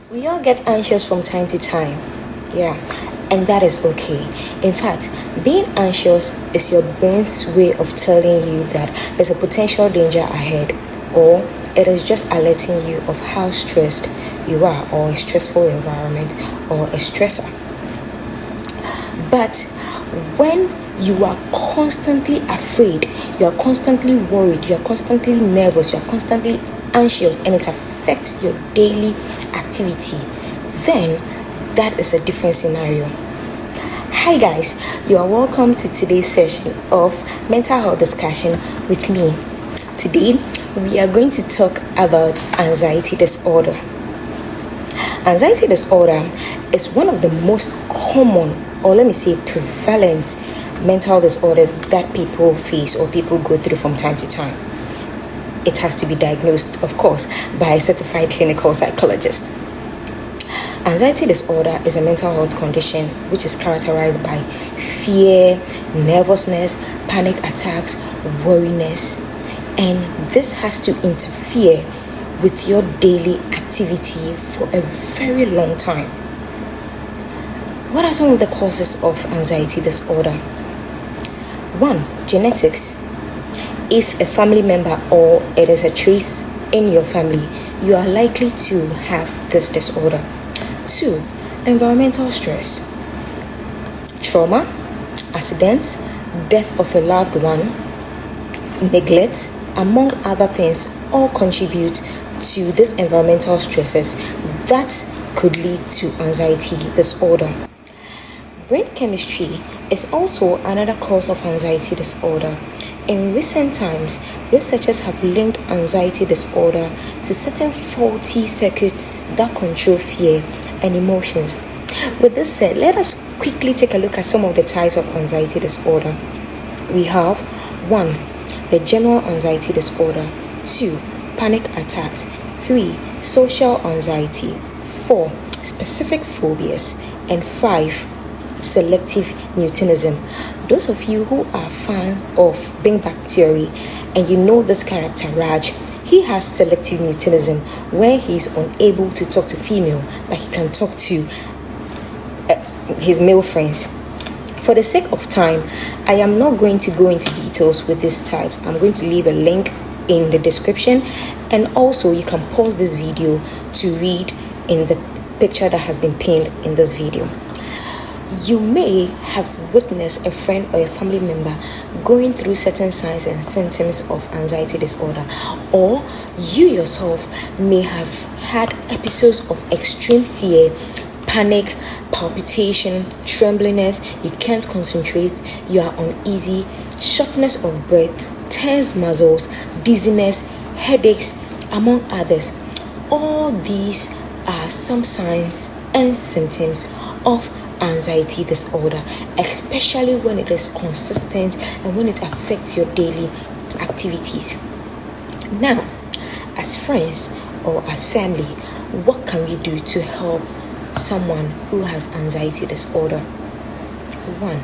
We all get anxious from time to time. Yeah, and that is okay. In fact, being anxious is your brain's way of telling you that there's a potential danger ahead, or it is just alerting you of how stressed you are, or a stressful environment, or a stressor. But when you are constantly afraid, you are constantly worried, you are constantly nervous, you are constantly anxious, and it affects your daily activity, then that is a different scenario. Hi guys, you are welcome to today's session of mental health discussion with me. Today we are going to talk about anxiety disorder. Anxiety disorder is one of the most common, or let me say prevalent, mental disorders that people face or people go through from time to time. It has to be diagnosed, of course, by a certified clinical psychologist. Anxiety disorder is a mental health condition which is characterized by fear, nervousness, panic attacks, worriness, and this has to interfere with your daily activity for a very long time. What are some of the causes of anxiety disorder? 1. Genetics. If a family member or it is a trace in your family, you are likely to have this disorder. 2. Environmental stress. Trauma, accidents, death of a loved one, neglect, among other things, all contribute to these environmental stresses that could lead to anxiety disorder. Brain chemistry is also another cause of anxiety disorder. In recent times, researchers have linked anxiety disorder to certain faulty circuits that control fear and emotions. With this said, let us quickly take a look at some of the types of anxiety disorder. We have 1. The general anxiety disorder. 2. Panic attacks. 3. Social anxiety. 4. Specific phobias. And 5. Selective mutinism. Those of you who are fans of Big Bang Theory and you know this character Raj, he has selective mutinism where he is unable to talk to female but he can talk to his male friends. For the sake of time, I am not going to go into details with these types. I'm going to leave a link in the description, and also you can pause this video to read in the picture that has been pinned in this video. You may have witnessed a friend or a family member going through certain signs and symptoms of anxiety disorder, or you yourself may have had episodes of extreme fear, panic, palpitation, tremblingness, you can't concentrate, you are uneasy, shortness of breath, tense muscles, dizziness, headaches, among others. All these are some signs and symptoms of anxiety disorder, especially when it is consistent and when it affects your daily activities. Now, as friends or as family, what can we do to help someone who has anxiety disorder? 1.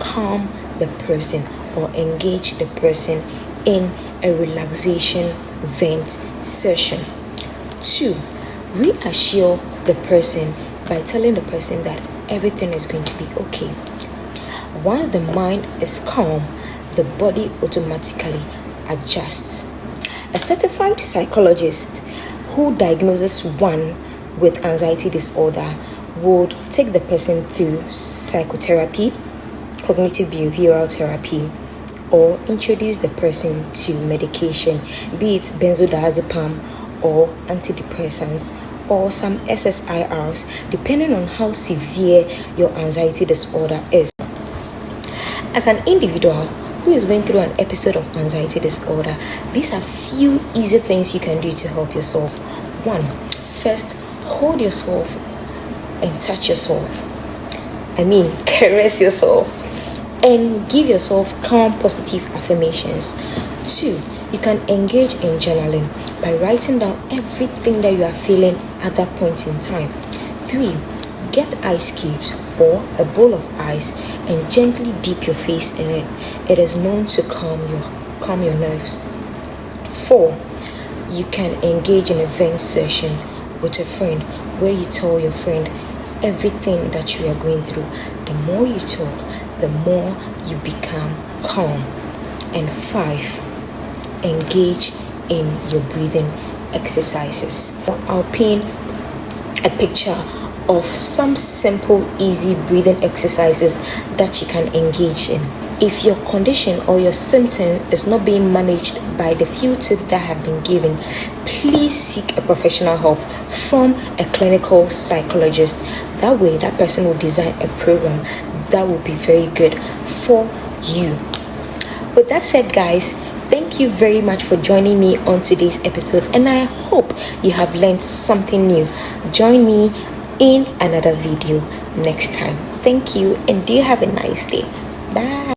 Calm the person or engage the person in a relaxation vent session. 2. Reassure the person by telling the person that everything is going to be okay. Once the mind is calm, the body automatically adjusts. A certified psychologist who diagnoses one with anxiety disorder would take the person through psychotherapy, cognitive behavioral therapy, or introduce the person to medication, be it benzodiazepam or antidepressants, or some SSRIs, depending on how severe your anxiety disorder is. As an individual who is going through an episode of anxiety disorder, these are few easy things you can do to help yourself. 1. First, hold yourself and touch yourself. Caress yourself and give yourself calm, positive affirmations. 2. You can engage in journaling by writing down everything that you are feeling at that point in time. 3. Get ice cubes or a bowl of ice and gently dip your face in it. It is known to calm your nerves. 4. You can engage in a vent session with a friend where you tell your friend everything that you are going through. The more you talk, the more you become calm. And 5, engage in your breathing exercises. I'll pin a picture of some simple, easy breathing exercises that you can engage in. If your condition or your symptom is not being managed by the few tips that have been given, please seek a professional help from a clinical psychologist. That way, that person will design a program that will be very good for you. With that said, guys, thank you very much for joining me on today's episode, and I hope you have learned something new. Join me in another video next time. Thank you, and do have a nice day. Bye.